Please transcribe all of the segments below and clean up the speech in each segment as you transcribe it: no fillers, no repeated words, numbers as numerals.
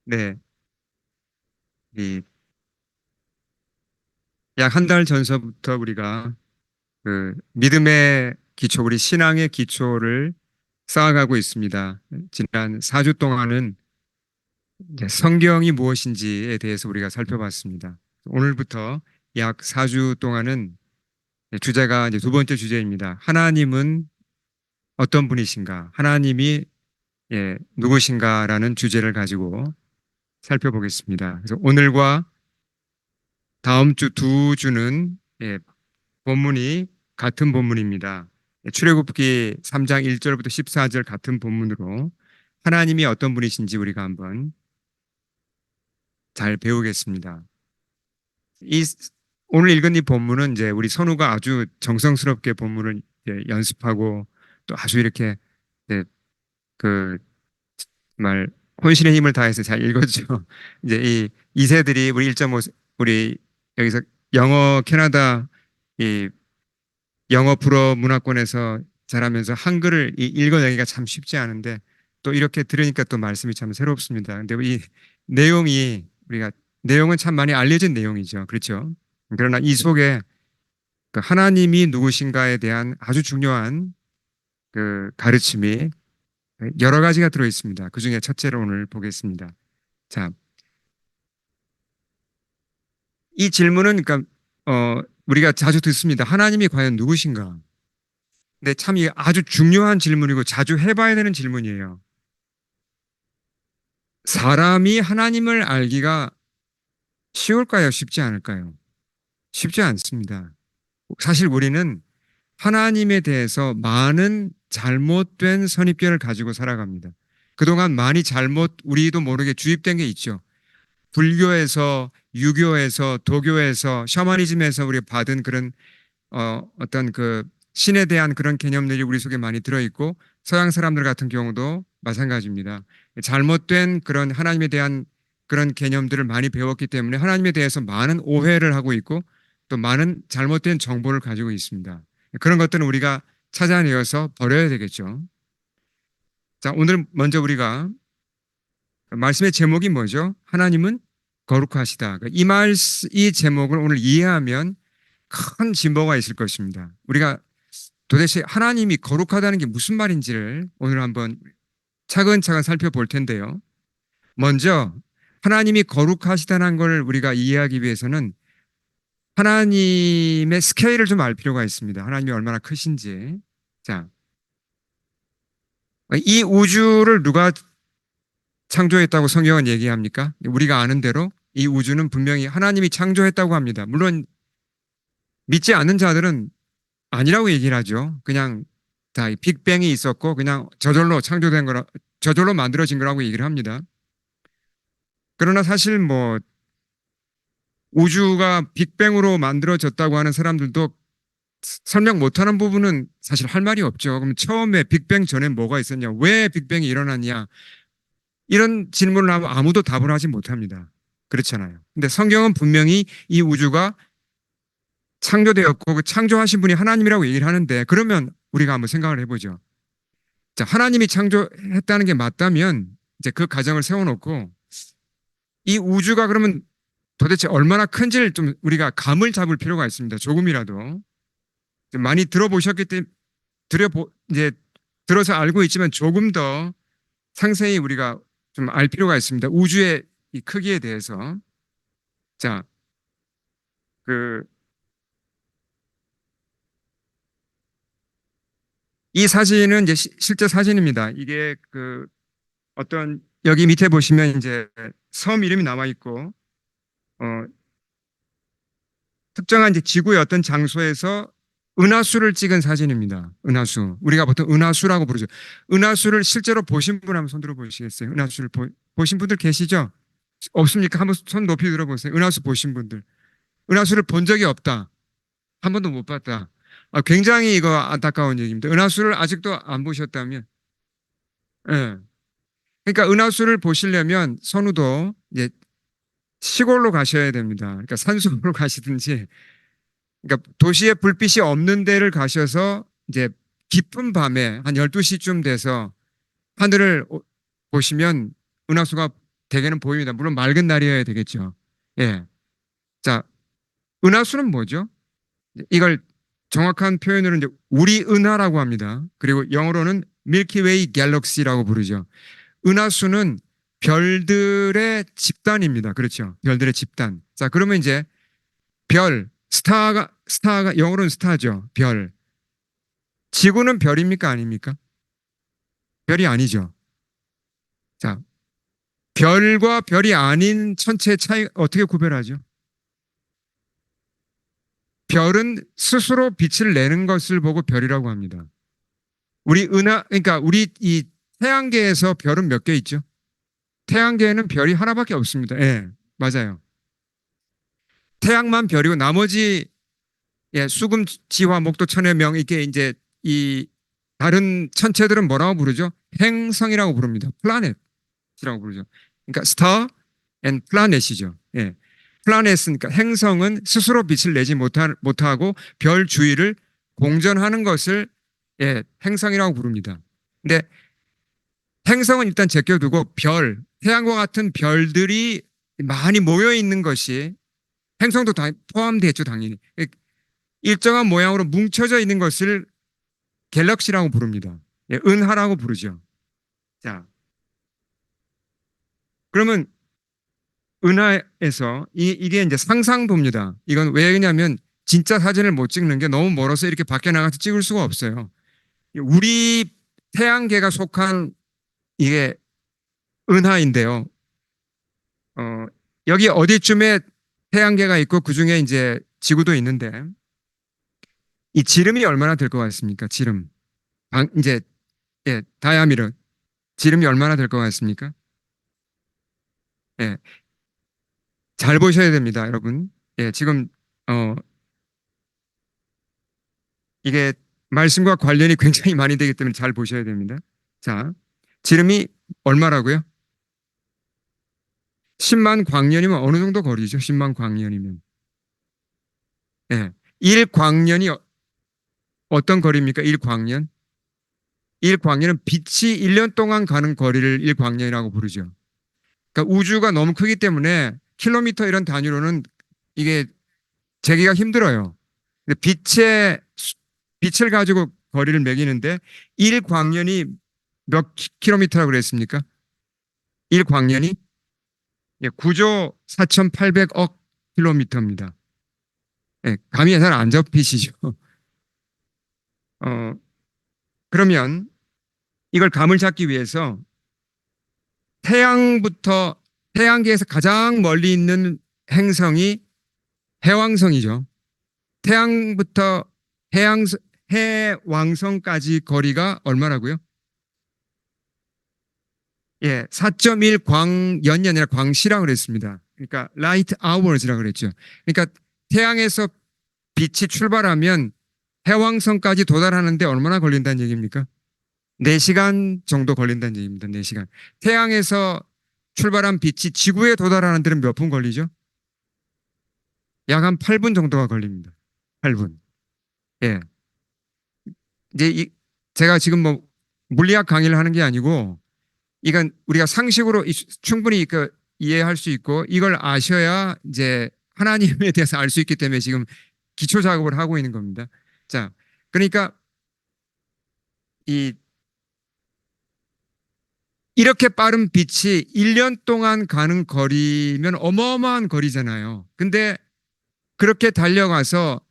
네, 약 한 달 전서부터 우리가 그 믿음의 기초, 우리 신앙의 기초를 쌓아가고 있습니다. 지난 4주 동안은 이제 성경이 무엇인지에 대해서 우리가 살펴봤습니다. 오늘부터 약 4주 동안은 주제가 이제 두 번째 주제입니다. 하나님은 어떤 분이신가? 하나님이 누구신가라는 주제를 가지고 살펴보겠습니다. 그래서 오늘과 다음 주 두 주는 본문이 같은 본문입니다. 출애굽기 3장 1절부터 14절 같은 본문으로 하나님이 어떤 분이신지 우리가 한번 잘 배우겠습니다. 이 오늘 읽은 이 본문은 이제 우리 선우가 아주 정성스럽게 본문을 이제 연습하고 또 아주 이렇게 이제 그 말 혼신의 힘을 다해서 잘 읽었죠. 이제 이 이세들이 우리 1.5 우리 여기서 영어 캐나다 이 영어 불어 문화권에서 자라면서 한글을 읽어내기가 참 쉽지 않은데 또 이렇게 들으니까 또 말씀이 참 새롭습니다. 근데 이 내용이 우리가 내용은 참 많이 알려진 내용이죠. 그렇죠? 그러나 이 속에 그 하나님이 누구신가에 대한 아주 중요한 그 가르침이 여러 가지가 들어 있습니다. 그 중에 첫째로 오늘 보겠습니다. 자, 이 질문은 그러니까 우리가 자주 듣습니다. 하나님이 과연 누구신가? 근데 참 이게 아주 중요한 질문이고 자주 해봐야 되는 질문이에요. 사람이 하나님을 알기가 쉬울까요? 쉽지 않을까요? 쉽지 않습니다. 사실 우리는 하나님에 대해서 많은 잘못된 선입견을 가지고 살아갑니다. 그동안 많이 우리도 모르게 주입된 게 있죠. 불교에서, 유교에서, 도교에서, 셔머니즘에서 우리가 받은 그런 어떤 그 신에 대한 그런 개념들이 우리 속에 많이 들어있고 서양 사람들 같은 경우도 마찬가지입니다. 잘못된 그런 하나님에 대한 그런 개념들을 많이 배웠기 때문에 하나님에 대해서 많은 오해를 하고 있고 또 많은 잘못된 정보를 가지고 있습니다. 그런 것들은 우리가 찾아내어서 버려야 되겠죠. 자, 오늘 먼저 우리가 말씀의 제목이 뭐죠? 하나님은 거룩하시다. 이 제목을 오늘 이해하면 큰 진보가 있을 것입니다. 우리가 도대체 하나님이 거룩하다는 게 무슨 말인지를 오늘 한번 차근차근 살펴볼 텐데요. 먼저 하나님이 거룩하시다는 걸 우리가 이해하기 위해서는 하나님의 스케일을 좀 알 필요가 있습니다. 하나님이 얼마나 크신지. 자, 이 우주를 누가 창조했다고 성경은 얘기합니까? 우리가 아는 대로 이 우주는 분명히 하나님이 창조했다고 합니다. 물론 믿지 않는 자들은 아니라고 얘기를 하죠. 그냥 다 빅뱅이 있었고 그냥 저절로 창조된 거라 저절로 만들어진 거라고 얘기를 합니다. 그러나 사실 뭐 우주가 빅뱅으로 만들어졌다고 하는 사람들도 설명 못하는 부분은 사실 할 말이 없죠. 그럼 처음에 빅뱅 전에 뭐가 있었냐? 왜 빅뱅이 일어났냐? 이런 질문을 하면 아무도 답을 하지 못합니다. 그렇잖아요. 근데 성경은 분명히 이 우주가 창조되었고 그 창조하신 분이 하나님이라고 얘기를 하는데 그러면 우리가 한번 생각을 해보죠. 자, 하나님이 창조했다는 게 맞다면 이제 그 가정을 세워놓고 이 우주가 그러면 도대체 얼마나 큰지를 좀 우리가 감을 잡을 필요가 있습니다. 조금이라도 많이 들어보셨기 때문에 이제 들어서 알고 있지만 조금 더 상세히 우리가 좀 알 필요가 있습니다. 우주의 이 크기에 대해서. 자, 그 이 사진은 이제 실제 사진입니다. 이게 그 어떤 여기 밑에 보시면 이제 섬 이름이 나와 있고 어, 특정한 이제 지구의 어떤 장소에서 은하수를 찍은 사진입니다. 은하수. 우리가 보통 은하수라고 부르죠. 은하수를 실제로 보신 분 한번 손 들어 보시겠어요? 은하수를 보신 분들 계시죠? 없습니까? 한번 손 높이 들어보세요. 은하수 보신 분들. 은하수를 본 적이 없다. 한 번도 못 봤다. 굉장히 이거 안타까운 얘기입니다. 은하수를 아직도 안 보셨다면, 예. 그러니까 은하수를 보시려면 선우도 이제 시골로 가셔야 됩니다. 그러니까 산속으로 가시든지, 그러니까 도시에 불빛이 없는 데를 가셔서 이제 깊은 밤에 한 12시쯤 돼서 하늘을 보시면 은하수가 대개는 보입니다. 물론 맑은 날이어야 되겠죠. 예. 자, 은하수는 뭐죠? 이걸 정확한 표현으로 이제 우리 은하라고 합니다. 그리고 영어로는 밀키웨이 갤럭시라고 부르죠. 은하수는 별들의 집단입니다. 그렇죠. 별들의 집단. 자, 그러면 이제 스타가 영어로는 스타죠. 별. 지구는 별입니까? 아닙니까? 별이 아니죠. 자, 별과 별이 아닌 천체의 차이 어떻게 구별하죠? 별은 스스로 빛을 내는 것을 보고 별이라고 합니다. 그러니까 우리 이 태양계에서 별은 몇 개 있죠? 태양계에는 별이 하나밖에 없습니다. 예, 맞아요. 태양만 별이고 나머지 예, 수금, 지화, 목도, 천의 명 이게 이제 이 다른 천체들은 뭐라고 부르죠? 행성이라고 부릅니다. 플라넷이라고 부르죠. 그러니까 스타 앤 플라넷이죠. 예. 플라넷은 그러니까 행성은 스스로 빛을 내지 못하고 별 주위를 공전하는 것을 예, 행성이라고 부릅니다. 근데 행성은 일단 제껴두고 태양과 같은 별들이 많이 모여 있는 것이 행성도 다 포함되죠, 당연히. 일정한 모양으로 뭉쳐져 있는 것을 갤럭시라고 부릅니다. 예, 은하라고 부르죠. 자, 그러면 은하에서 이게 이제 상상도입니다. 이건 왜 그러냐면 진짜 사진을 못 찍는 게 너무 멀어서 이렇게 밖에 나가서 찍을 수가 없어요. 우리 태양계가 속한 이게 은하인데요. 여기 어디쯤에 태양계가 있고 그중에 이제 지구도 있는데 이 지름이 얼마나 될 것 같습니까? 지름. 이제 예, 다이아미터. 지름이 얼마나 될 것 같습니까? 예. 잘 보셔야 됩니다, 여러분. 예, 지금 어 이게 말씀과 관련이 굉장히 많이 되기 때문에 잘 보셔야 됩니다. 자, 지름이 얼마라고요? 10만 광년이면 어느 정도 거리죠? 10만 광년이면. 예. 1광년이 어떤 거리입니까? 1광년? 1광년은 빛이 1년 동안 가는 거리를 1광년이라고 부르죠. 그러니까 우주가 너무 크기 때문에 킬로미터 이런 단위로는 이게 재기가 힘들어요. 근데 빛을 가지고 거리를 매기는데 1광년이 몇 킬로미터라고 그랬습니까? 1광년이 9조 4,800억 킬로미터입니다. 예, 감이 잘 안 잡히시죠? 어, 그러면 이걸 감을 잡기 위해서 태양계에서 가장 멀리 있는 행성이 해왕성이죠. 태양부터 해왕성까지 거리가 얼마라고요? 예, 4.1 광년이 아니라 광시라고 그랬습니다. 그러니까 light hours라고 그랬죠. 그러니까 태양에서 빛이 출발하면 해왕성까지 도달하는데 얼마나 걸린다는 얘기입니까? 4시간 정도 걸린다는 얘기입니다. 4시간. 태양에서 출발한 빛이 지구에 도달하는 데는 몇 분 걸리죠? 약 한 8분 정도가 걸립니다. 8분. 예. 이제 제가 지금 뭐 물리학 강의를 하는 게 아니고 이건 우리가 상식으로 충분히 이해할 수 있고 이걸 아셔야 이제 하나님에 대해서 알 수 있기 때문에 지금 기초 작업을 하고 있는 겁니다. 자, 그러니까 이렇게 빠른 빛이 1년 동안 가는 거리면 어마어마한 거리잖아요. 근데 그렇게 달려가서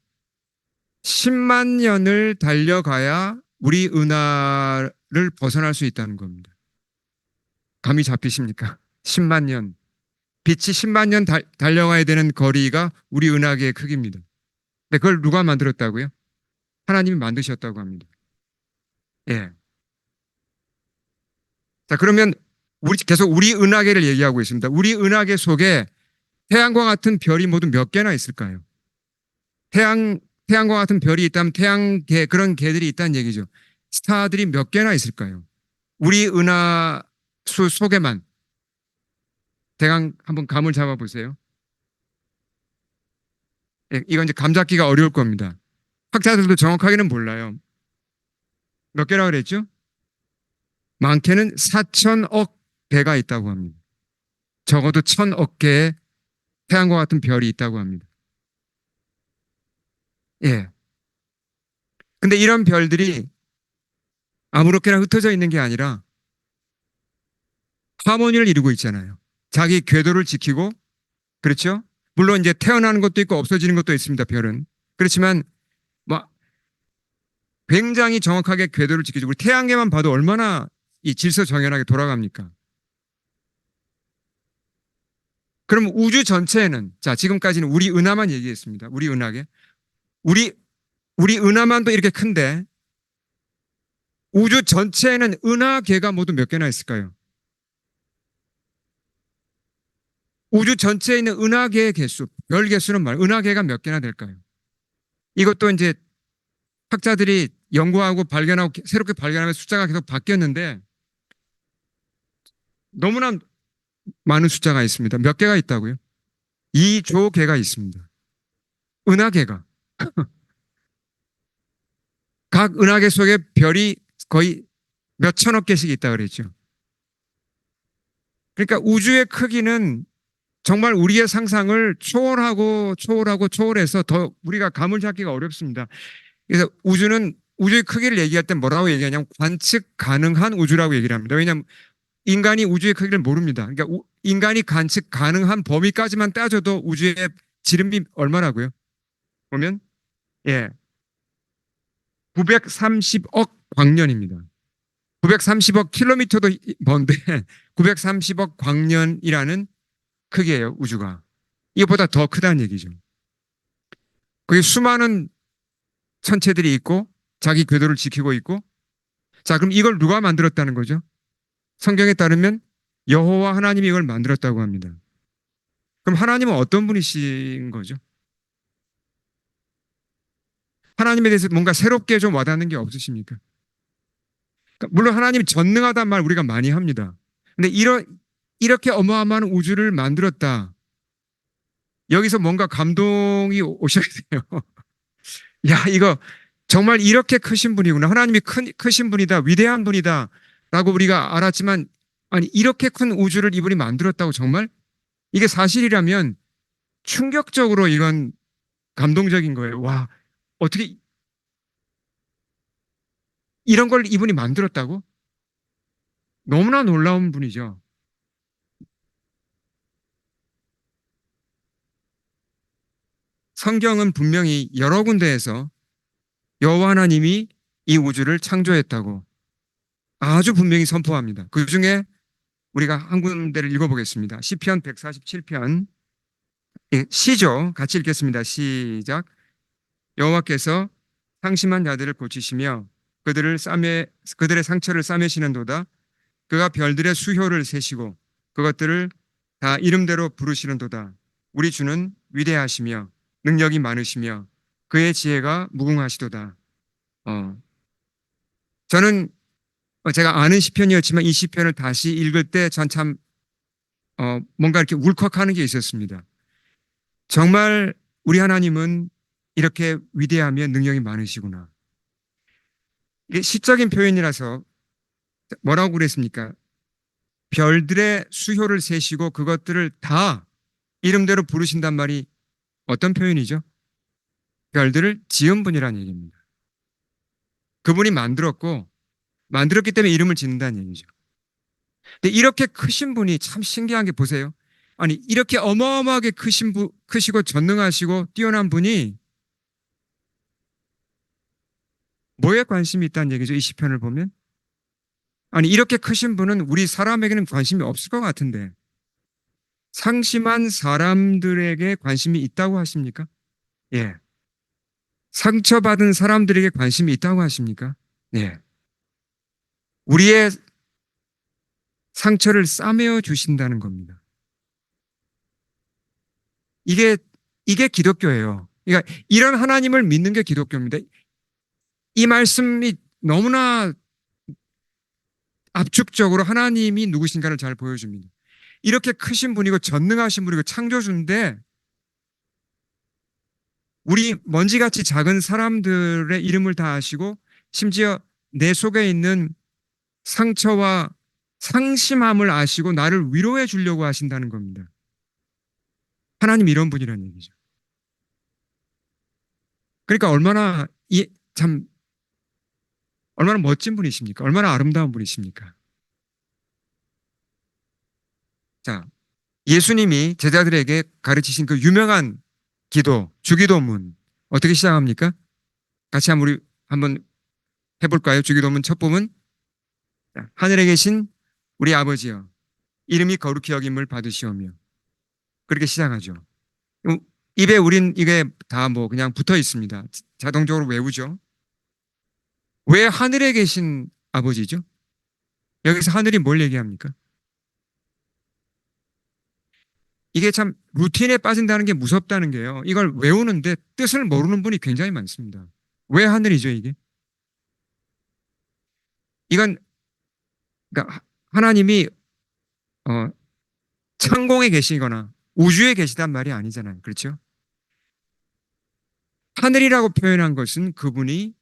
10만 년을 달려가야 우리 은하를 벗어날 수 있다는 겁니다. 감이 잡히십니까? 10만 년. 빛이 10만 년 달려가야 되는 거리가 우리 은하계의 크기입니다. 근데 그걸 누가 만들었다고요? 하나님이 만드셨다고 합니다. 예. 자, 그러면 계속 우리 은하계를 얘기하고 있습니다. 우리 은하계 속에 태양과 같은 별이 모두 몇 개나 있을까요? 태양과 같은 별이 있다면 태양계, 그런 개들이 있다는 얘기죠. 스타들이 몇 개나 있을까요? 우리 은하수 속에만. 대강 한번 감을 잡아보세요. 예, 이건 이제 감 잡기가 어려울 겁니다. 학자들도 정확하게는 몰라요. 몇 개라 그랬죠? 많게는 4천억 배가 있다고 합니다. 적어도 1,000억 개의 태양과 같은 별이 있다고 합니다. 예. 근데 이런 별들이 아무렇게나 흩어져 있는 게 아니라 하모니를 이루고 있잖아요. 자기 궤도를 지키고, 그렇죠? 물론 이제 태어나는 것도 있고 없어지는 것도 있습니다, 별은. 그렇지만 뭐 굉장히 정확하게 궤도를 지키죠. 우리 태양계만 봐도 얼마나 이 질서정연하게 돌아갑니까? 그럼 우주 전체에는, 자, 지금까지는 우리 은하만 얘기했습니다. 우리 은하계. 우리, 우리 은하만도 이렇게 큰데 우주 전체에는 은하계가 모두 몇 개나 있을까요? 우주 전체에 있는 은하계의 개수, 별 개수는 은하계가 몇 개나 될까요? 이것도 이제 학자들이 연구하고 발견하고 새롭게 발견하면 숫자가 계속 바뀌었는데 너무나 많은 숫자가 있습니다. 몇 개가 있다고요? 2조 개가 있습니다. 은하계가. 각 은하계 속에 별이 거의 몇 천억 개씩 있다 그랬죠. 그러니까 우주의 크기는 정말 우리의 상상을 초월해서 더 우리가 감을 잡기가 어렵습니다. 그래서 우주의 크기를 얘기할 때 뭐라고 얘기하냐면 관측 가능한 우주라고 얘기를 합니다. 왜냐하면 인간이 우주의 크기를 모릅니다. 그러니까 인간이 관측 가능한 범위까지만 따져도 우주의 지름이 얼마라고요? 보면 예, 930억 광년입니다. 930억 킬로미터도 먼데 930억 광년이라는 크기예요, 우주가. 이것보다 더 크다는 얘기죠. 거기 수많은 천체들이 있고 자기 궤도를 지키고 있고 자, 그럼 이걸 누가 만들었다는 거죠? 성경에 따르면 여호와 하나님이 이걸 만들었다고 합니다. 그럼 하나님은 어떤 분이신 거죠? 하나님에 대해서 뭔가 새롭게 좀 와닿는 게 없으십니까? 그러니까 물론 하나님이 전능하단 말 우리가 많이 합니다. 근데 이렇게 어마어마한 우주를 만들었다. 여기서 뭔가 감동이 오셔야 돼요. 야, 이거 정말 이렇게 크신 분이구나. 하나님이 크신 분이다. 위대한 분이다. 라고 우리가 알았지만, 아니, 이렇게 큰 우주를 이분이 만들었다고 정말? 이게 사실이라면 충격적으로 이건 감동적인 거예요. 와, 어떻게 이런 걸 이분이 만들었다고? 너무나 놀라운 분이죠. 성경은 분명히 여러 군데에서 여호와 하나님이 이 우주를 창조했다고 아주 분명히 선포합니다. 그 중에 우리가 한 군데를 읽어보겠습니다. 시편 147편 시죠. 같이 읽겠습니다. 시작. 여호와께서 상심한 자들을 고치시며 그들의 상처를 싸매시는도다. 그가 별들의 수효를 세시고 그것들을 다 이름대로 부르시는도다. 우리 주는 위대하시며 능력이 많으시며 그의 지혜가 무궁하시도다. 저는 제가 아는 시편이었지만 이 시편을 다시 읽을 때 전 참 뭔가 이렇게 울컥하는 게 있었습니다. 정말 우리 하나님은 이렇게 위대하며 능력이 많으시구나. 이게 시적인 표현이라서 뭐라고 그랬습니까? 별들의 수효를 세시고 그것들을 다 이름대로 부르신단 말이 어떤 표현이죠? 별들을 지은 분이라는 얘기입니다. 그분이 만들었기 때문에 이름을 짓는다는 얘기죠. 근데 이렇게 크신 분이 참 신기한 게 보세요. 아니, 이렇게 어마어마하게 크시고 전능하시고 뛰어난 분이 뭐에 관심이 있다는 얘기죠? 이 시편을 보면. 아니, 이렇게 크신 분은 우리 사람에게는 관심이 없을 것 같은데 상심한 사람들에게 관심이 있다고 하십니까? 예. 상처받은 사람들에게 관심이 있다고 하십니까? 예. 우리의 상처를 싸매어 주신다는 겁니다. 이게, 이게 기독교예요. 그러니까 이런 하나님을 믿는 게 기독교입니다. 이 말씀이 너무나 압축적으로 하나님이 누구신가를 잘 보여줍니다. 이렇게 크신 분이고 전능하신 분이고 창조주인데 우리 먼지같이 작은 사람들의 이름을 다 아시고 심지어 내 속에 있는 상처와 상심함을 아시고 나를 위로해 주려고 하신다는 겁니다. 하나님 이런 분이라는 얘기죠. 그러니까 참 얼마나 멋진 분이십니까? 얼마나 아름다운 분이십니까? 자, 예수님이 제자들에게 가르치신 그 유명한 기도, 주기도문 어떻게 시작합니까? 같이 한번 해볼까요? 주기도문 첫 부분. 자, 하늘에 계신 우리 아버지여, 이름이 거룩히 여김을 받으시오며. 그렇게 시작하죠. 입에 우린 이게 다 뭐 그냥 붙어 있습니다. 자동적으로 외우죠. 왜 하늘에 계신 아버지죠? 여기서 하늘이 뭘 얘기합니까? 이게 참 루틴에 빠진다는 게 무섭다는 게요. 이걸 외우는데 뜻을 모르는 분이 굉장히 많습니다. 왜 하늘이죠, 이게? 이건 그러니까 하나님이 어, 천공에 계시거나 우주에 계시단 말이 아니잖아요. 그렇죠? 하늘이라고 표현한 것은 그분이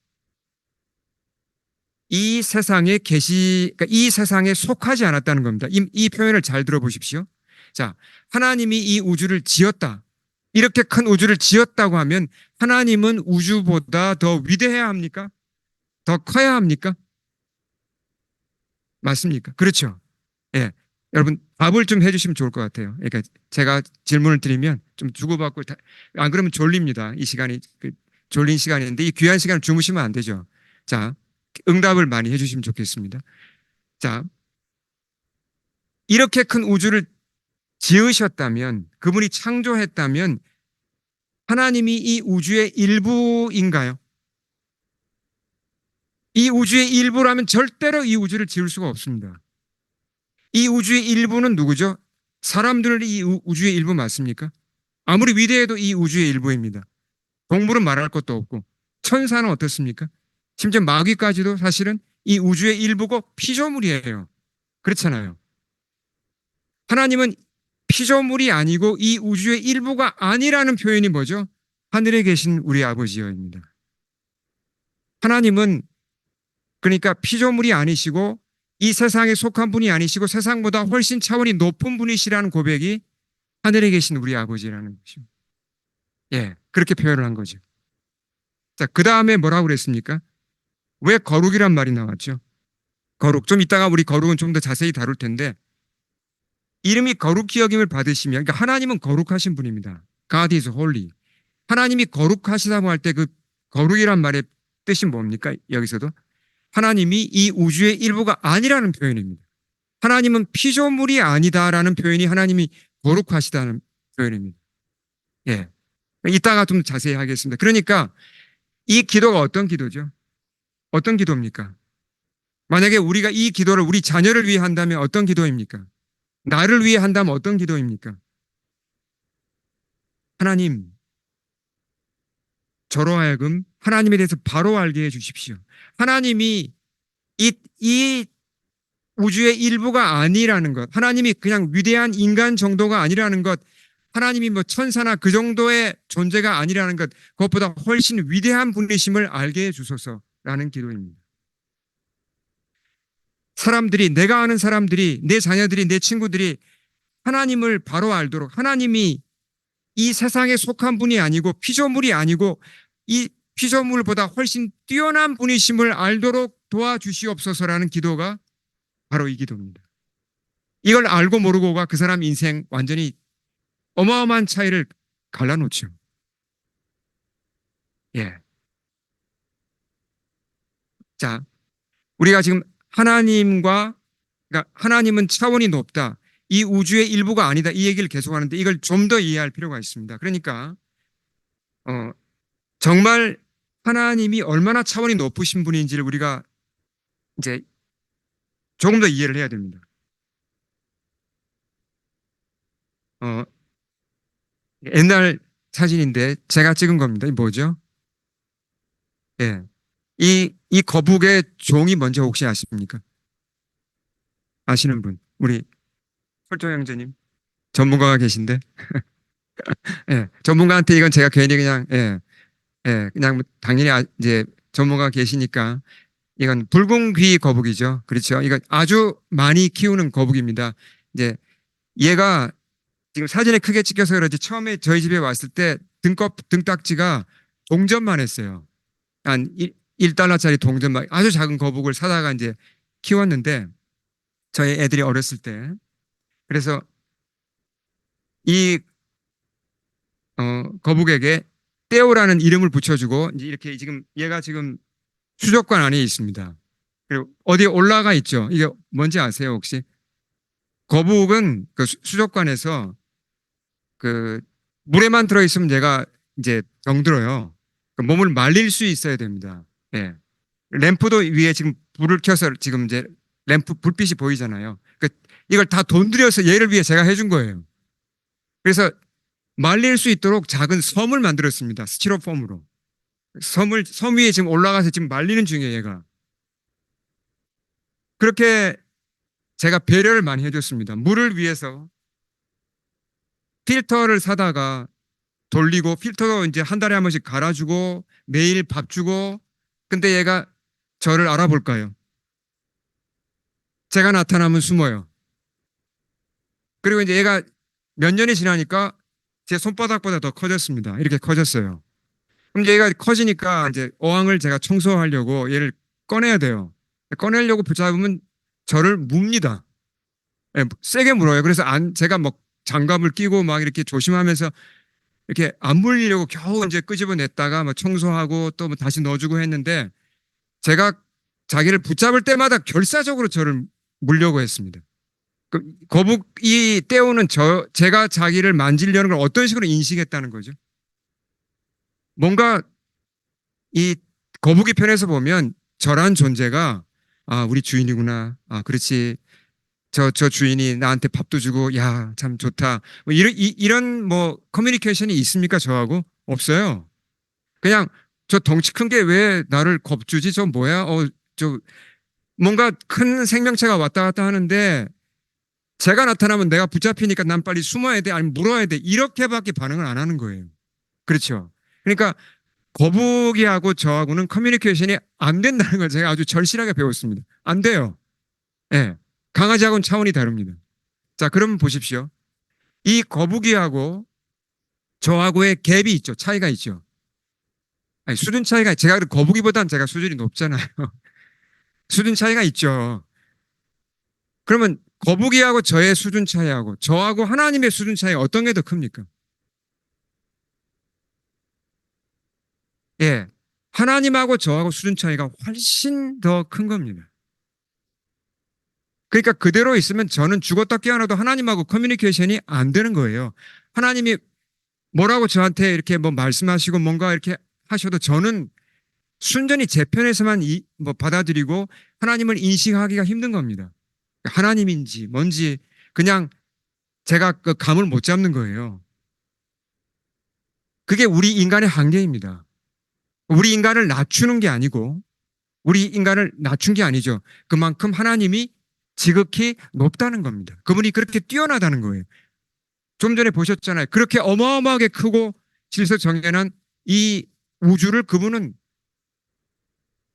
그러니까 이 세상에 속하지 않았다는 겁니다. 이 표현을 잘 들어보십시오. 자, 하나님이 이 우주를 지었다. 이렇게 큰 우주를 지었다고 하면 하나님은 우주보다 더 위대해야 합니까? 더 커야 합니까? 맞습니까? 그렇죠. 예. 여러분, 답을 좀 해주시면 좋을 것 같아요. 그러니까 제가 질문을 드리면 좀 주고받고, 안 그러면 졸립니다. 이 시간이, 졸린 시간인데 이 귀한 시간을 주무시면 안 되죠. 자, 응답을 많이 해주시면 좋겠습니다. 자, 이렇게 큰 우주를 지으셨다면, 그분이 창조했다면, 하나님이 이 우주의 일부인가요? 이 우주의 일부라면 절대로 이 우주를 지을 수가 없습니다. 이 우주의 일부는 누구죠? 사람들이 이 우주의 일부 맞습니까? 아무리 위대해도 이 우주의 일부입니다. 동물은 말할 것도 없고, 천사는 어떻습니까? 심지어 마귀까지도 사실은 이 우주의 일부고 피조물이에요. 그렇잖아요. 하나님은 피조물이 아니고 이 우주의 일부가 아니라는 표현이 뭐죠? 하늘에 계신 우리 아버지여입니다. 하나님은 그러니까 피조물이 아니시고 이 세상에 속한 분이 아니시고 세상보다 훨씬 차원이 높은 분이시라는 고백이 하늘에 계신 우리 아버지라는 것입니다. 예, 그렇게 표현을 한 거죠. 자, 그 다음에 뭐라고 그랬습니까? 왜 거룩이란 말이 나왔죠? 거룩. 좀 이따가 우리 거룩은 좀 더 자세히 다룰 텐데 이름이 거룩히 여김을 받으시면 그러니까 하나님은 거룩하신 분입니다. God is holy. 하나님이 거룩하시다고 할 때 그 거룩이란 말의 뜻이 뭡니까? 여기서도 하나님이 이 우주의 일부가 아니라는 표현입니다. 하나님은 피조물이 아니다라는 표현이 하나님이 거룩하시다는 표현입니다. 예. 이따가 좀 자세히 하겠습니다. 그러니까 이 기도가 어떤 기도죠? 어떤 기도입니까? 만약에 우리가 이 기도를 우리 자녀를 위해 한다면 어떤 기도입니까? 나를 위해 한다면 어떤 기도입니까? 하나님, 저로 하여금 하나님에 대해서 바로 알게 해 주십시오. 하나님이 이 우주의 일부가 아니라는 것, 하나님이 그냥 위대한 인간 정도가 아니라는 것, 하나님이 뭐 천사나 그 정도의 존재가 아니라는 것, 그것보다 훨씬 위대한 분이심을 알게 해 주소서라는 기도입니다. 내가 아는 사람들이, 내 자녀들이, 내 친구들이 하나님을 바로 알도록 하나님이 이 세상에 속한 분이 아니고 피조물이 아니고 이 피조물보다 훨씬 뛰어난 분이심을 알도록 도와주시옵소서라는 기도가 바로 이 기도입니다. 이걸 알고 모르고가 그 사람 인생 완전히 어마어마한 차이를 갈라놓죠. 예. 자, 우리가 지금 그러니까 하나님은 차원이 높다. 이 우주의 일부가 아니다. 이 얘기를 계속 하는데 이걸 좀 더 이해할 필요가 있습니다. 그러니까, 정말 하나님이 얼마나 차원이 높으신 분인지를 우리가 이제 조금 더 이해를 해야 됩니다. 어, 옛날 사진인데 제가 찍은 겁니다. 이 뭐죠? 예. 이 거북의 종이 뭔지 혹시 아십니까? 아시는 분? 우리 설정 형제님. 전문가가 계신데. 예. 전문가한테 이건 제가 괜히 그냥, 예. 예. 그냥 뭐 당연히 이제 전문가가 계시니까 이건 붉은 귀 거북이죠. 그렇죠. 이거 아주 많이 키우는 거북입니다. 이제 얘가 지금 사진에 크게 찍혀서 그렇지 처음에 저희 집에 왔을 때 등딱지가 동전만 했어요. 한 1달러짜리 동전만 아주 작은 거북을 사다가 이제 키웠는데 저희 애들이 어렸을 때 그래서 이 거북에게 떼오라는 이름을 붙여주고 이제 이렇게 지금 얘가 지금 수족관 안에 있습니다. 그리고 어디에 올라가 있죠. 이게 뭔지 아세요 혹시? 거북은 그 수족관에서 그 물에만 들어있으면 얘가 이제 병들어요. 그 몸을 말릴 수 있어야 됩니다. 예. 램프도 위에 지금 불을 켜서 지금 이제 램프 불빛이 보이잖아요. 그 이걸 다 돈 들여서 얘를 위해 제가 해준 거예요. 그래서 말릴 수 있도록 작은 섬을 만들었습니다. 스티로폼으로. 섬 위에 지금 올라가서 지금 말리는 중이에요, 얘가. 그렇게 제가 배려를 많이 해줬습니다. 물을 위해서 필터를 사다가 돌리고 필터도 이제 한 달에 한 번씩 갈아주고 매일 밥 주고 근데 얘가 저를 알아볼까요? 제가 나타나면 숨어요. 그리고 이제 얘가 몇 년이 지나니까 제 손바닥보다 더 커졌습니다. 이렇게 커졌어요. 그럼 이제 얘가 커지니까 이제 어항을 제가 청소하려고 얘를 꺼내야 돼요. 꺼내려고 붙잡으면 저를 묵니다. 예, 세게 물어요. 그래서 제가 막 장갑을 끼고 막 이렇게 조심하면서 이렇게 안 물리려고 겨우 이제 끄집어냈다가 뭐 청소하고 또 뭐 다시 넣어주고 했는데 제가 자기를 붙잡을 때마다 결사적으로 저를 물려고 했습니다. 그 거북이 떼우는 제가 자기를 만지려는 걸 어떤 식으로 인식했다는 거죠. 뭔가 이 거북이 편에서 보면 저란 존재가 아, 우리 주인이구나. 아, 그렇지. 저 주인이 나한테 밥도 주고, 야, 참 좋다. 뭐 이런 뭐 커뮤니케이션이 있습니까? 저하고? 없어요. 그냥 저 덩치 큰 게 왜 나를 겁주지? 저 뭐야? 저 뭔가 큰 생명체가 왔다 갔다 하는데 제가 나타나면 내가 붙잡히니까 난 빨리 숨어야 돼. 아니면 물어야 돼. 이렇게밖에 반응을 안 하는 거예요. 그렇죠. 그러니까 거북이하고 저하고는 커뮤니케이션이 안 된다는 걸 제가 아주 절실하게 배웠습니다. 안 돼요. 예. 네. 강아지하고는 차원이 다릅니다. 자, 그러면 보십시오. 이 거북이하고 저하고의 갭이 있죠. 차이가 있죠. 아니, 수준 차이가, 제가 거북이보다는 제가 수준이 높잖아요. 수준 차이가 있죠. 그러면 거북이하고 저의 수준 차이하고 저하고 하나님의 수준 차이 어떤 게 더 큽니까? 예. 하나님하고 저하고 수준 차이가 훨씬 더 큰 겁니다. 그러니까 그대로 있으면 저는 죽었다 깨어나도 하나님하고 커뮤니케이션이 안 되는 거예요. 하나님이 뭐라고 저한테 이렇게 뭐 말씀하시고 뭔가 이렇게 하셔도 저는 순전히 제 편에서만 뭐 받아들이고 하나님을 인식하기가 힘든 겁니다. 하나님인지 뭔지 그냥 제가 그 감을 못 잡는 거예요. 그게 우리 인간의 한계입니다. 우리 인간을 낮추는 게 아니고 우리 인간을 낮춘 게 아니죠. 그만큼 하나님이 지극히 높다는 겁니다. 그분이 그렇게 뛰어나다는 거예요. 좀 전에 보셨잖아요. 그렇게 어마어마하게 크고 질서정연한 이 우주를 그분은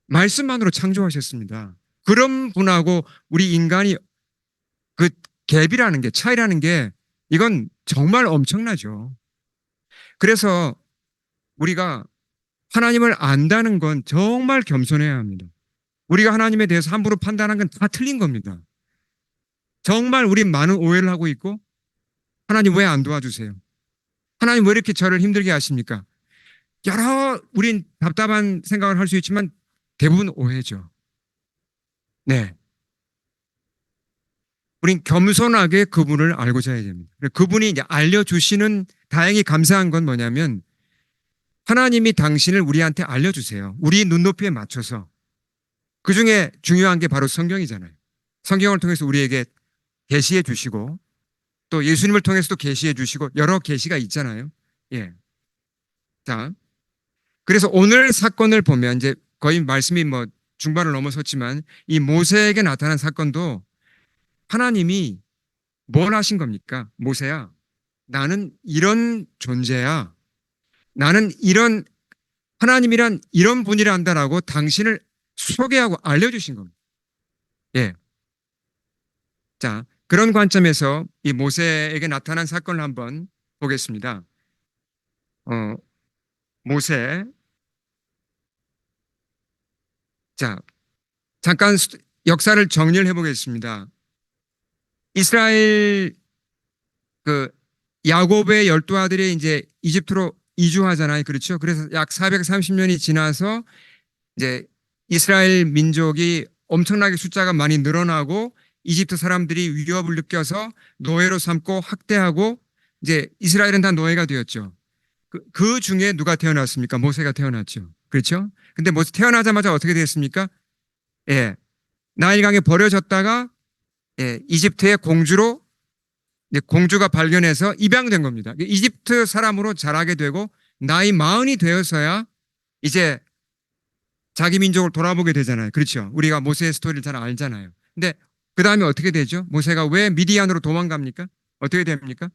말씀만으로 창조하셨습니다. 그런 분하고 우리 인간이 그 갭이라는 게 차이라는 게 이건 정말 엄청나죠. 그래서 우리가 하나님을 안다는 건 정말 겸손해야 합니다. 우리가 하나님에 대해서 함부로 판단한 건 다 틀린 겁니다. 정말 우리 많은 오해를 하고 있고 하나님 왜 안 도와주세요? 하나님 왜 이렇게 저를 힘들게 하십니까? 우린 답답한 생각을 할 수 있지만 대부분 오해죠. 네. 우린 겸손하게 그분을 알고자 해야 됩니다. 그분이 이제 알려주시는 다행히 감사한 건 뭐냐면 하나님이 당신을 우리한테 알려주세요. 우리 눈높이에 맞춰서. 그 중에 중요한 게 바로 성경이잖아요. 성경을 통해서 우리에게 계시해 주시고 또 예수님을 통해서도 계시해 주시고 여러 계시가 있잖아요. 예. 자, 그래서 오늘 사건을 보면 이제 거의 말씀이 뭐 중반을 넘어섰지만 이 모세에게 나타난 사건도 하나님이 뭘 하신 겁니까? 모세야, 나는 이런 존재야. 나는 이런 하나님이란 이런 분이란다라고 당신을 소개하고 알려주신 겁니다. 예. 자, 그런 관점에서 이 모세에게 나타난 사건을 한번 보겠습니다. 어, 모세. 자, 잠깐 역사를 정리를 해보겠습니다. 이스라엘 그 야곱의 12아들이 이제 이집트로 이주하잖아요. 그렇죠? 그래서 약 430년이 지나서 이제 이스라엘 민족이 엄청나게 숫자가 많이 늘어나고 이집트 사람들이 위협을 느껴서 노예로 삼고 학대하고 이제 이스라엘은 다 노예가 되었죠. 그 중에 누가 태어났습니까? 모세가 태어났죠. 그렇죠? 근데 모세 태어나자마자 어떻게 됐습니까? 예. 나일강에 버려졌다가 예, 이집트의 공주로 공주가 발견해서 입양된 겁니다. 이집트 사람으로 자라게 되고 나이 40이 되어서야 이제 자기 민족을 돌아보게 되잖아요. 그렇죠? 우리가 모세의 스토리를 잘 알잖아요. 근데 그 다음에 어떻게 되죠? 모세가 왜 미디안으로 도망갑니까? 어떻게 됩니까?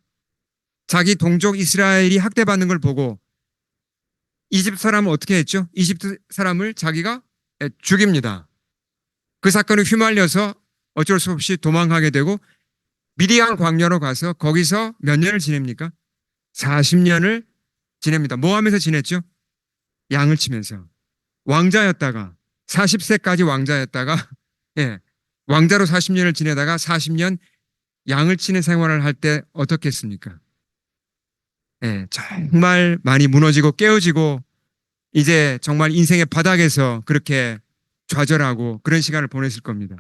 자기 동족 이스라엘이 학대받는 걸 보고 이집트 사람은 어떻게 했죠? 이집트 사람을 자기가 죽입니다. 그 사건에 휘말려서 어쩔 수 없이 도망가게 되고 미디안 광야로 가서 거기서 몇 년을 지냅니까? 40년을 지냅니다. 뭐 하면서 지냈죠? 양을 치면서. 왕자였다가 40세까지 왕자였다가 예, 왕자로 40년을 지내다가 40년 양을 치는 생활을 할 때 어떻겠습니까? 예, 정말 많이 무너지고 깨어지고 이제 정말 인생의 바닥에서 그렇게 좌절하고 그런 시간을 보냈을 겁니다.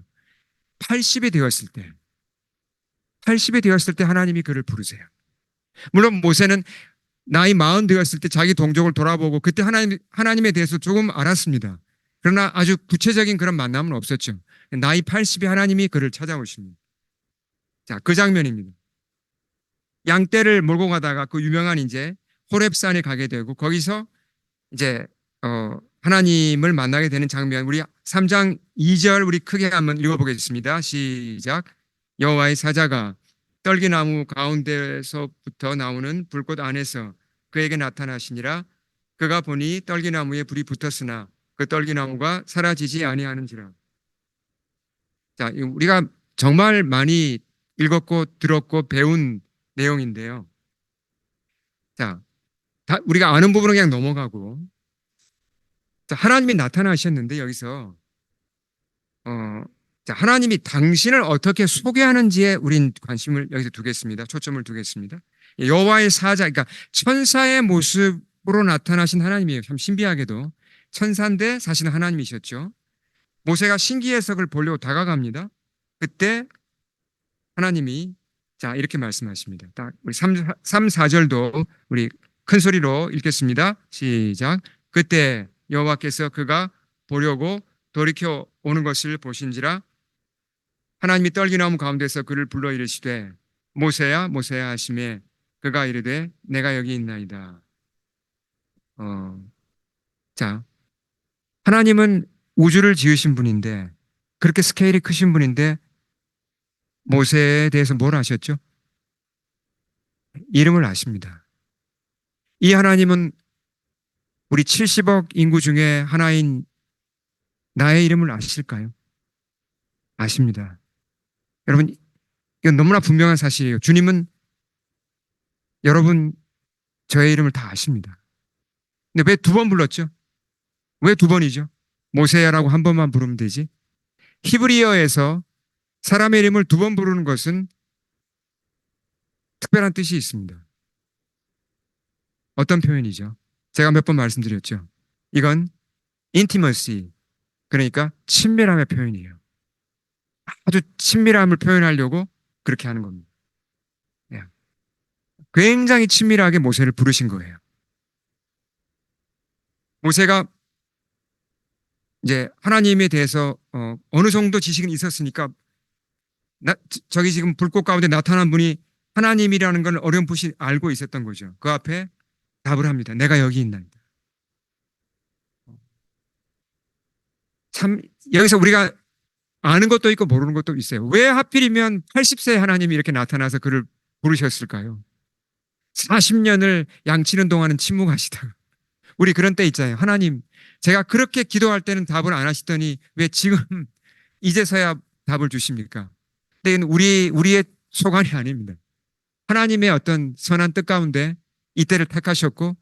80이 되었을 때, 80이 되었을 때 하나님이 그를 부르세요. 물론 모세는 나이 40 되었을 때 자기 동족을 돌아보고 그때 하나님에 대해서 조금 알았습니다. 그러나 아주 구체적인 그런 만남은 없었죠. 나이 80에 하나님이 그를 찾아오십니다. 자, 그 장면입니다. 양떼를 몰고 가다가 그 유명한 이제 호렙산에 가게 되고 거기서 이제 하나님을 만나게 되는 장면, 우리 3장 2절 우리 크게 한번 읽어보겠습니다. 시작. 여호와의 사자가 떨기나무 가운데서부터 나오는 불꽃 안에서 그에게 나타나시니라. 그가 보니 떨기나무에 불이 붙었으나 그 떨기나무가 사라지지 아니하는지라. 자, 우리가 정말 많이 읽었고 들었고 배운 내용인데요. 자, 우리가 아는 부분은 그냥 넘어가고, 자, 하나님이 나타나셨는데 여기서 자, 하나님이 당신을 어떻게 소개하는지에 우린 관심을 여기서 두겠습니다. 초점을 두겠습니다. 여호와의 사자, 그러니까 천사의 모습으로 나타나신 하나님이에요. 참 신비하게도 천사인데 사실은 하나님이셨죠. 모세가 신기해서 그걸 보려고 다가갑니다. 그때 하나님이 자 이렇게 말씀하십니다. 딱 우리 3, 4절도 우리 큰 소리로 읽겠습니다. 시작. 그때 여호와께서 그가 보려고 돌이켜 오는 것을 보신지라. 하나님이 떨기나무 가운데서 그를 불러 이르시되 모세야 모세야 하시매 그가 이르되 내가 여기 있나이다. 자, 하나님은 우주를 지으신 분인데 그렇게 스케일이 크신 분인데 모세에 대해서 뭘 아셨죠? 이름을 아십니다. 이 하나님은 우리 70억 인구 중에 하나인 나의 이름을 아실까요? 아십니다. 여러분, 이건 너무나 분명한 사실이에요. 주님은 여러분 저의 이름을 다 아십니다. 근데 왜 2번 불렀죠? 왜 2번이죠? 모세야라고 한 번만 부르면 되지. 히브리어에서 사람의 이름을 2번 부르는 것은 특별한 뜻이 있습니다. 어떤 표현이죠? 제가 몇 번 말씀드렸죠. 이건 intimacy, 그러니까 친밀함의 표현이에요. 아주 친밀함을 표현하려고 그렇게 하는 겁니다. 굉장히 친밀하게 모세를 부르신 거예요. 모세가 이제 하나님에 대해서 어느 정도 지식은 있었으니까 저기 지금 불꽃 가운데 나타난 분이 하나님이라는 걸 어렴풋이 알고 있었던 거죠. 그 앞에 답을 합니다. 내가 여기 있나이다. 참 여기서 우리가 아는 것도 있고 모르는 것도 있어요. 왜 하필이면 80세 하나님이 이렇게 나타나서 그를 부르셨을까요? 40년을 양치는 동안은 침묵하시다가 우리 그런 때 있잖아요. 하나님, 제가 그렇게 기도할 때는 답을 안 하시더니 왜 지금 이제서야 답을 주십니까? 근데 이건 우리의 소관이 아닙니다. 하나님의 어떤 선한 뜻 가운데 이때를 택하셨고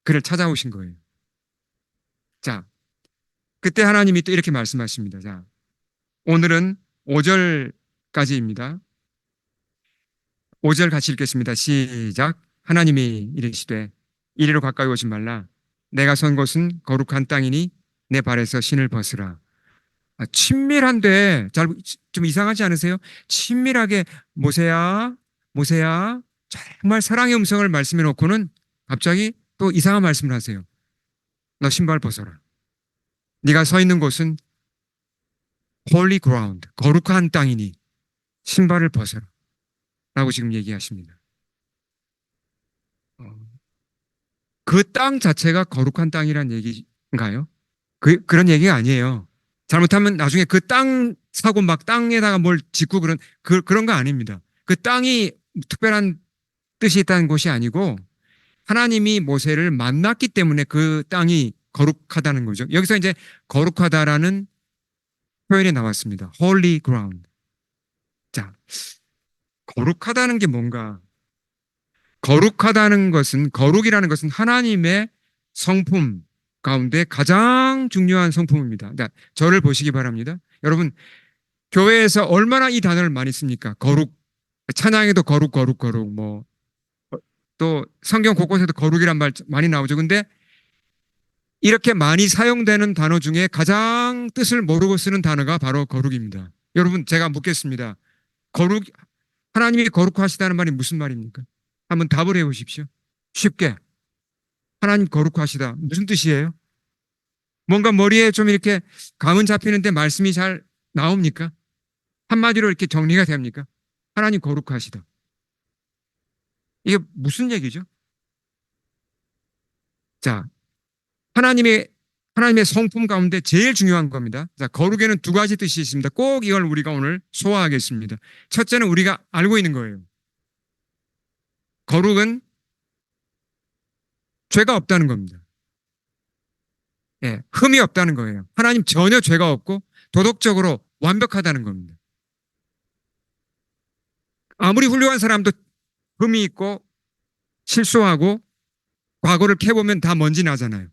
그를 찾아오신 거예요. 자, 그때 하나님이 또 이렇게 말씀하십니다. 자, 오늘은 5절까지입니다. 5절 같이 읽겠습니다. 시작. 하나님이 이르시되 이리로 가까이 오지 말라. 내가 선 곳은 거룩한 땅이니 내 발에서 신을 벗으라. 친밀한데 좀 이상하지 않으세요? 친밀하게 모세야, 모세야, 정말 사랑의 음성을 말씀해 놓고는 갑자기 또 이상한 말씀을 하세요. 너 신발 벗어라. 네가 서 있는 곳은 holy ground, 거룩한 땅이니 신발을 벗어라. 라고 지금 얘기하십니다. 그 땅 자체가 거룩한 땅이란 얘기인가요? 그런 얘기가 아니에요. 잘못하면 나중에 그 땅 사고 막 땅에다가 뭘 짓고 그런 거 아닙니다. 그 땅이 특별한 뜻이 있다는 것이 아니고 하나님이 모세를 만났기 때문에 그 땅이 거룩하다는 거죠. 여기서 이제 거룩하다라는 표현이 나왔습니다. holy ground. 자, 거룩하다는 게 뭔가? 거룩하다는 것은, 거룩이라는 것은 하나님의 성품 가운데 가장 중요한 성품입니다. 그러니까 저를 보시기 바랍니다. 여러분, 교회에서 얼마나 이 단어를 많이 씁니까? 거룩, 찬양에도 거룩, 거룩, 거룩, 뭐, 또 성경 곳곳에도 거룩이란 말 많이 나오죠. 근데 이렇게 많이 사용되는 단어 중에 가장 뜻을 모르고 쓰는 단어가 바로 거룩입니다. 여러분, 제가 묻겠습니다. 거룩, 하나님이 거룩하시다는 말이 무슨 말입니까? 한번 답을 해 보십시오. 쉽게. 하나님 거룩하시다. 무슨 뜻이에요? 뭔가 머리에 좀 이렇게 감은 잡히는데 말씀이 잘 나옵니까? 한마디로 이렇게 정리가 됩니까? 하나님 거룩하시다. 이게 무슨 얘기죠? 자, 하나님의 하나님의 성품 가운데 제일 중요한 겁니다. 자, 거룩에는 두 가지 뜻이 있습니다. 꼭 이걸 우리가 오늘 소화하겠습니다. 첫째는 우리가 알고 있는 거예요. 거룩은 죄가 없다는 겁니다. 예, 흠이 없다는 거예요. 하나님 전혀 죄가 없고 도덕적으로 완벽하다는 겁니다. 아무리 훌륭한 사람도 흠이 있고 실수하고 과거를 캐보면 다 먼지 나잖아요.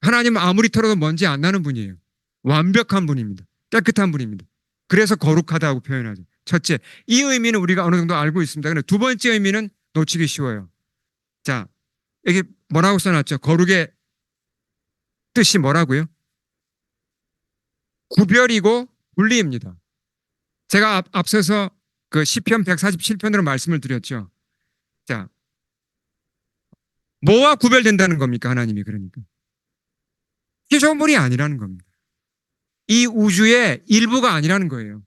하나님은 아무리 털어도 먼지 안 나는 분이에요. 완벽한 분입니다. 깨끗한 분입니다. 그래서 거룩하다고 표현하죠. 첫째, 이 의미는 우리가 어느 정도 알고 있습니다. 근데 두 번째 의미는 놓치기 쉬워요. 자, 여기 뭐라고 써놨죠? 거룩의 뜻이 뭐라고요? 구별이고 분리입니다. 제가 앞서서 그 시편 147편으로 말씀을 드렸죠. 자, 뭐와 구별된다는 겁니까? 하나님이 그러니까. 피조물이 아니라는 겁니다. 이 우주의 일부가 아니라는 거예요.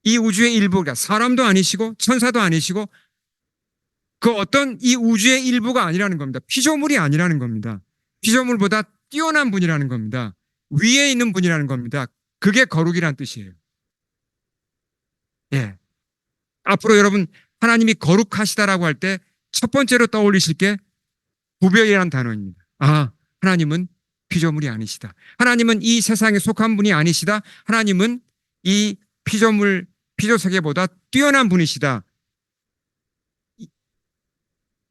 이 우주의 일부가 사람도 아니시고 천사도 아니시고 그 어떤 이 우주의 일부가 아니라는 겁니다. 피조물이 아니라는 겁니다. 피조물보다 뛰어난 분이라는 겁니다. 위에 있는 분이라는 겁니다. 그게 거룩이란 뜻이에요. 예. 앞으로 여러분 하나님이 거룩하시다라고 할 때 첫 번째로 떠올리실 게 구별이라는 단어입니다. 아, 하나님은 피조물이 아니시다. 하나님은 이 세상에 속한 분이 아니시다. 하나님은 이 피조세계보다 뛰어난 분이시다.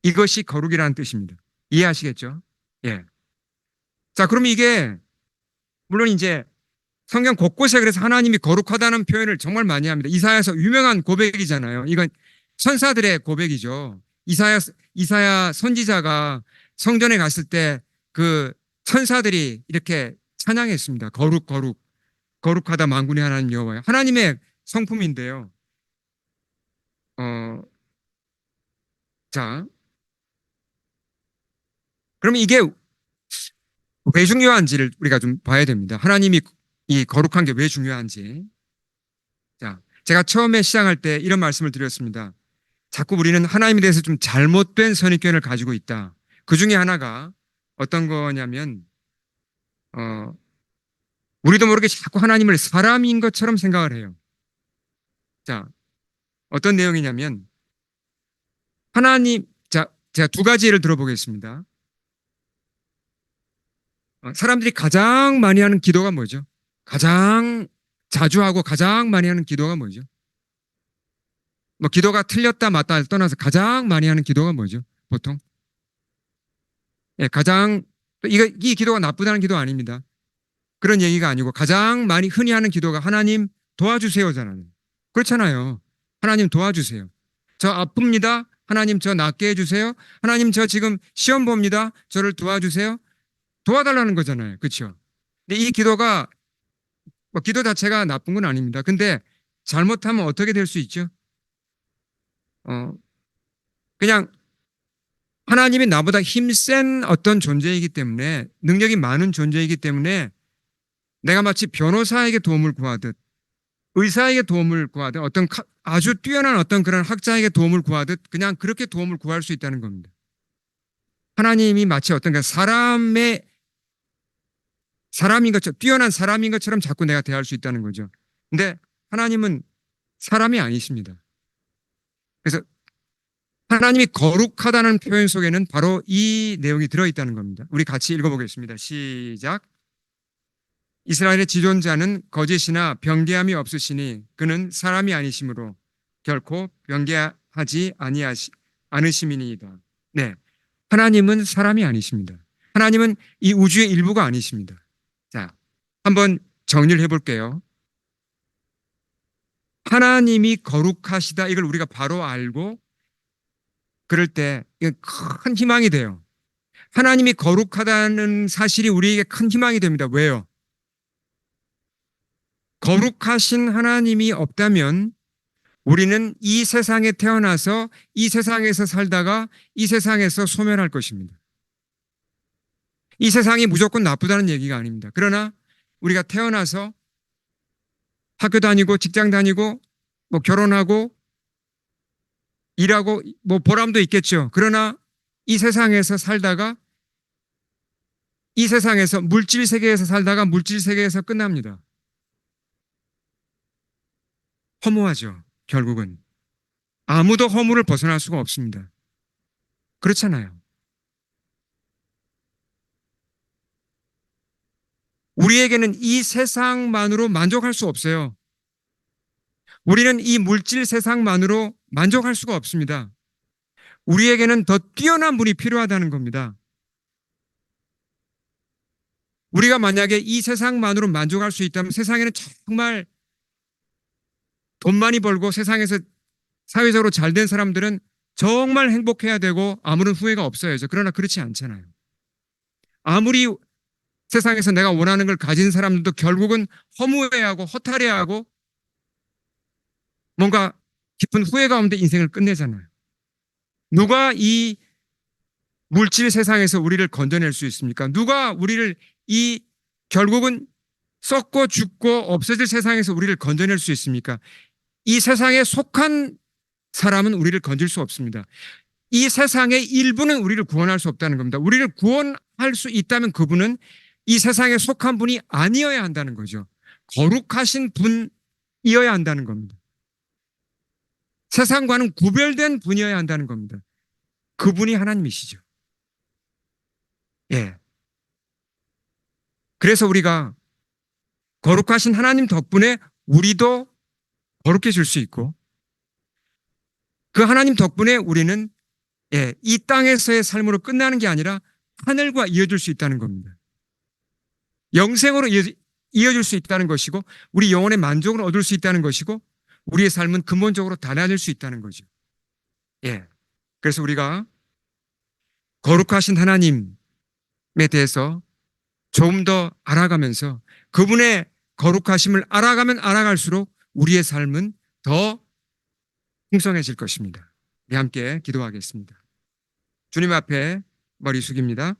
이것이 거룩이라는 뜻입니다. 이해하시겠죠? 예. 자, 그럼 이게 물론 이제 성경 곳곳에 그래서 하나님이 거룩하다는 표현을 정말 많이 합니다. 이사야서 유명한 고백이잖아요. 이건 천사들의 고백이죠. 이사야 선지자가 성전에 갔을 때 그 천사들이 이렇게 찬양했습니다. 거룩, 거룩, 거룩하다 만군의 하나님 여호와여. 하나님의 성품인데요. 자, 그러면 이게 왜 중요한지를 우리가 좀 봐야 됩니다. 하나님이 이 거룩한 게 왜 중요한지. 자, 제가 처음에 시작할 때 이런 말씀을 드렸습니다. 자꾸 우리는 하나님에 대해서 좀 잘못된 선입견을 가지고 있다. 그 중에 하나가 어떤 거냐면, 우리도 모르게 자꾸 하나님을 사람인 것처럼 생각을 해요. 자, 어떤 내용이냐면, 하나님, 자, 제가 두 가지 예를 들어보겠습니다. 사람들이 가장 많이 하는 기도가 뭐죠? 가장 자주 하고 가장 많이 하는 기도가 뭐죠? 뭐 기도가 틀렸다 맞다를 떠나서 가장 많이 하는 기도가 뭐죠? 보통? 예, 가장 이 기도가 나쁘다는 기도 아닙니다. 그런 얘기가 아니고 가장 많이 흔히 하는 기도가 하나님 도와주세요잖아요. 그렇잖아요. 하나님 도와주세요. 저 아픕니다. 하나님 저 낫게 해주세요. 하나님 저 지금 시험 봅니다. 저를 도와주세요. 도와달라는 거잖아요. 그렇죠? 근데 이 기도가 뭐 기도 자체가 나쁜 건 아닙니다. 근데 잘못하면 어떻게 될 수 있죠? 어, 그냥 하나님이 나보다 힘센 어떤 존재이기 때문에 능력이 많은 존재이기 때문에 내가 마치 변호사에게 도움을 구하듯 의사에게 도움을 구하듯 어떤 아주 뛰어난 어떤 그런 학자에게 도움을 구하듯 그냥 그렇게 도움을 구할 수 있다는 겁니다. 하나님이 마치 어떤 사람인 것처럼 뛰어난 사람인 것처럼 자꾸 내가 대할 수 있다는 거죠. 근데 하나님은 사람이 아니십니다. 그래서 하나님이 거룩하다는 표현 속에는 바로 이 내용이 들어있다는 겁니다. 우리 같이 읽어보겠습니다. 시작. 이스라엘의 지존자는 거짓이나 변개함이 없으시니 그는 사람이 아니시므로 결코 변개하지 않으심이니이다. 네, 하나님은 사람이 아니십니다. 하나님은 이 우주의 일부가 아니십니다. 자, 한번 정리를 해볼게요. 하나님이 거룩하시다 이걸 우리가 바로 알고 그럴 때 큰 희망이 돼요. 하나님이 거룩하다는 사실이 우리에게 큰 희망이 됩니다. 왜요? 거룩하신 하나님이 없다면 우리는 이 세상에 태어나서 이 세상에서 살다가 이 세상에서 소멸할 것입니다. 이 세상이 무조건 나쁘다는 얘기가 아닙니다. 그러나 우리가 태어나서 학교 다니고 직장 다니고 뭐 결혼하고 일하고 뭐 보람도 있겠죠. 그러나 이 세상에서 살다가 이 세상에서 물질 세계에서 살다가 물질 세계에서 끝납니다. 허무하죠. 결국은. 아무도 허무를 벗어날 수가 없습니다. 그렇잖아요. 우리에게는 이 세상만으로 만족할 수 없어요. 우리는 이 물질 세상만으로 만족할 수가 없습니다. 우리에게는 더 뛰어난 분이 필요하다는 겁니다. 우리가 만약에 이 세상만으로 만족할 수 있다면 세상에는 정말 돈 많이 벌고 세상에서 사회적으로 잘 된 사람들은 정말 행복해야 되고 아무런 후회가 없어야죠. 그러나 그렇지 않잖아요. 아무리 세상에서 내가 원하는 걸 가진 사람들도 결국은 허무해하고 허탈해하고 뭔가 깊은 후회 가운데 인생을 끝내잖아요. 누가 이 물질 세상에서 우리를 건져낼 수 있습니까? 누가 우리를 이 결국은 썩고 죽고 없어질 세상에서 우리를 건져낼 수 있습니까? 이 세상에 속한 사람은 우리를 건질 수 없습니다. 이 세상의 일부는 우리를 구원할 수 없다는 겁니다. 우리를 구원할 수 있다면 그분은 이 세상에 속한 분이 아니어야 한다는 거죠. 거룩하신 분이어야 한다는 겁니다. 세상과는 구별된 분이어야 한다는 겁니다. 그분이 하나님이시죠. 예. 그래서 우리가 거룩하신 하나님 덕분에 우리도 거룩해질 수 있고 그 하나님 덕분에 우리는 이 땅에서의 삶으로 끝나는 게 아니라 하늘과 이어질 수 있다는 겁니다. 영생으로 이어질 수 있다는 것이고 우리 영혼의 만족을 얻을 수 있다는 것이고 우리의 삶은 근본적으로 달라질 수 있다는 거죠. 예. 그래서 우리가 거룩하신 하나님에 대해서 조금 더 알아가면서 그분의 거룩하심을 알아가면 알아갈수록 우리의 삶은 더 풍성해질 것입니다. 우리 함께 기도하겠습니다. 주님 앞에 머리 숙입니다.